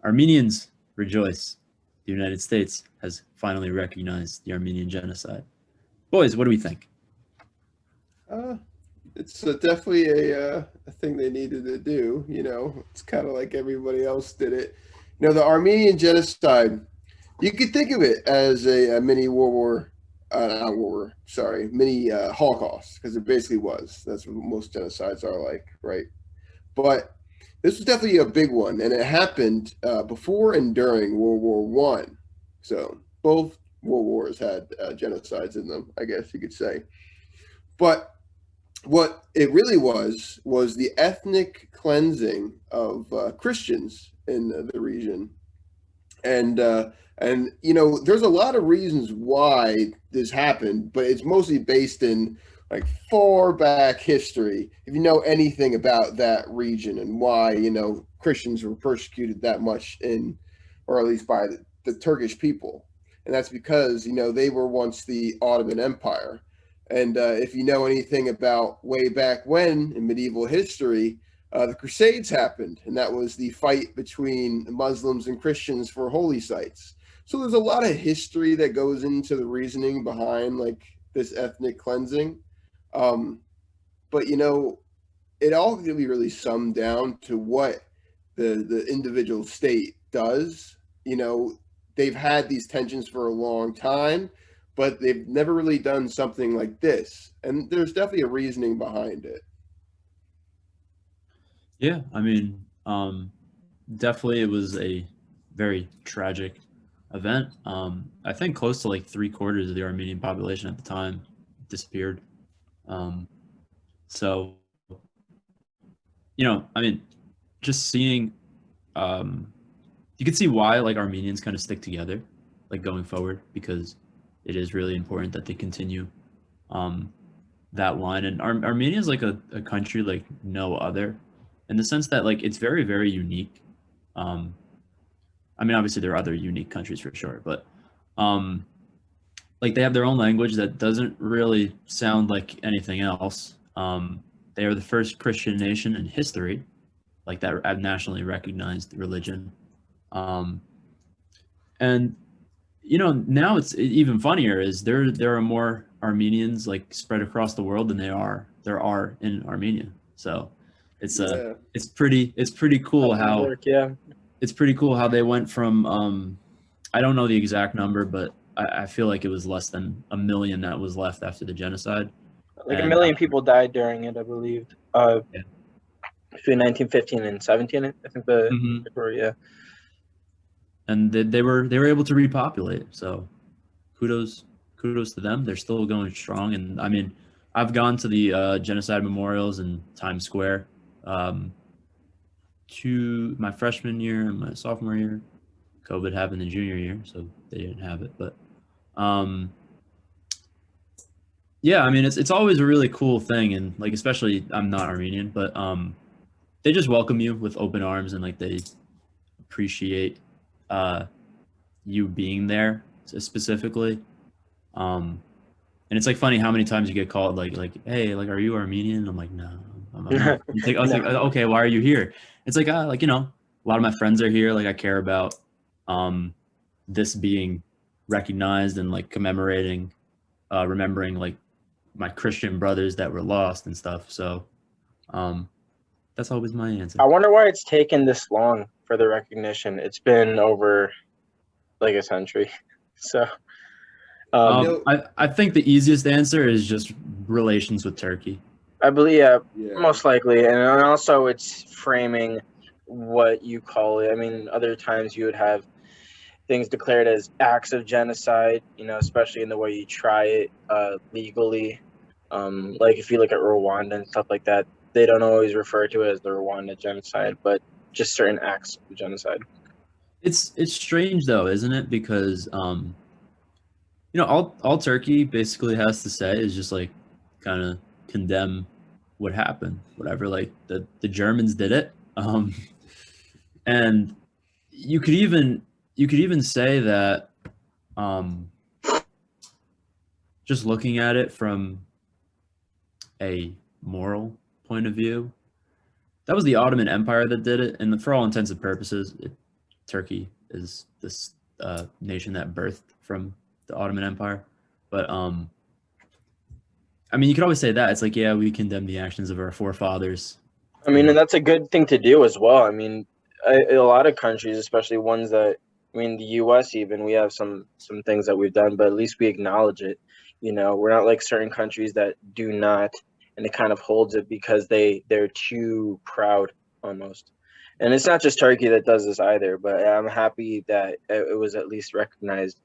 Armenians rejoice. The United States has finally recognized the Armenian genocide. Boys, what do we think? Uh, it's definitely a thing they needed to do. It's kind of like everybody else did it. The Armenian genocide. You could think of it as a mini World War, not World War, sorry, mini Holocaust, because it basically was. That's what most genocides are like, right? But this was definitely a big one, and it happened before and during World War One. So both World Wars had genocides in them, I guess you could say. But what it really was the ethnic cleansing of Christians in the region, and there's a lot of reasons why this happened, but it's mostly based in like far back history. If you know anything about that region and why Christians were persecuted that much or at least by the Turkish people, and that's because they were once the Ottoman Empire. And if you know anything about way back when in medieval history, the Crusades happened, and that was the fight between Muslims and Christians for holy sites. So there's a lot of history that goes into the reasoning behind like this ethnic cleansing. Um, but it all can be really summed down to what the individual state does. They've had these tensions for a long time, but they've never really done something like this. And there's definitely a reasoning behind it. Yeah, I mean, definitely it was a very tragic event. I think close to like three-quarters of the Armenian population at the time disappeared. Um, so, I mean, just seeing, um, you can see why like Armenians kind of stick together, like going forward, because it is really important that they continue um, that line. And Armenia is like a country like no other, in the sense that like it's very very unique. Um, I mean, obviously there are other unique countries for sure, but um, like they have their own language that doesn't really sound like anything else. They are the first Christian nation in history, like that nationally recognized religion. Um, and now it's even funnier is there are more Armenians like spread across the world than there are in Armenia. So Yeah. it's pretty How cool things how work, yeah. it's pretty cool how they went from I don't know the exact number, but I feel like it was less than a million that was left after the genocide. Like a And million people died during it, I believe. yeah. Between 1915 and 17, I think Mhm. yeah. And they were able to repopulate. So kudos kudos to them. They're still going strong. And I mean, I've gone to the Genocide Memorials in Times Square um, to my freshman year and my sophomore year. COVID happened in junior year, so they didn't have it. But um, yeah, I mean, it's always a really cool thing, and like especially I'm not Armenian, but they just welcome you with open arms and like they appreciate uh, you being there specifically. Um, and it's like funny how many times you get called like hey, like are you Armenian? I'm like no, I'm not. I was like No. okay, why are you here? It's like like a lot of my friends are here. Like I care about um, this being recognized and like commemorating, remembering like my Christian brothers that were lost and stuff. So um, that's always my answer. I wonder why it's taken this long for the recognition. It's been over like a century. So, You um, know, I think the easiest answer is just relations with Turkey. I believe, yeah, yeah. most likely. And also it's framing what you call it. I mean, other times you would have things declared as acts of genocide, especially in the way you try it legally. Like if you look at Rwanda and stuff like that, they don't always refer to it as the Rwanda genocide, but just certain acts of genocide. It's strange though, isn't it? Because all Turkey basically has to say is just like kind of condemn what happened, whatever. Like the Germans did it, and you could even say that um, just looking at it from a moral point of view, that was the Ottoman Empire that did it, and for all intents and purposes, Turkey is this nation that birthed from the Ottoman Empire. But I mean, you could always say that. It's like, yeah, we condemn the actions of our forefathers. I mean, and that's a good thing to do as well. I mean, a lot of countries, especially ones that, I mean, the U.S. even, we have some things that we've done, but at least we acknowledge it. You know, we're not like certain countries that do not, and it kind of holds it because they're too proud almost. And it's not just Turkey that does this either, but I'm happy that it was at least recognized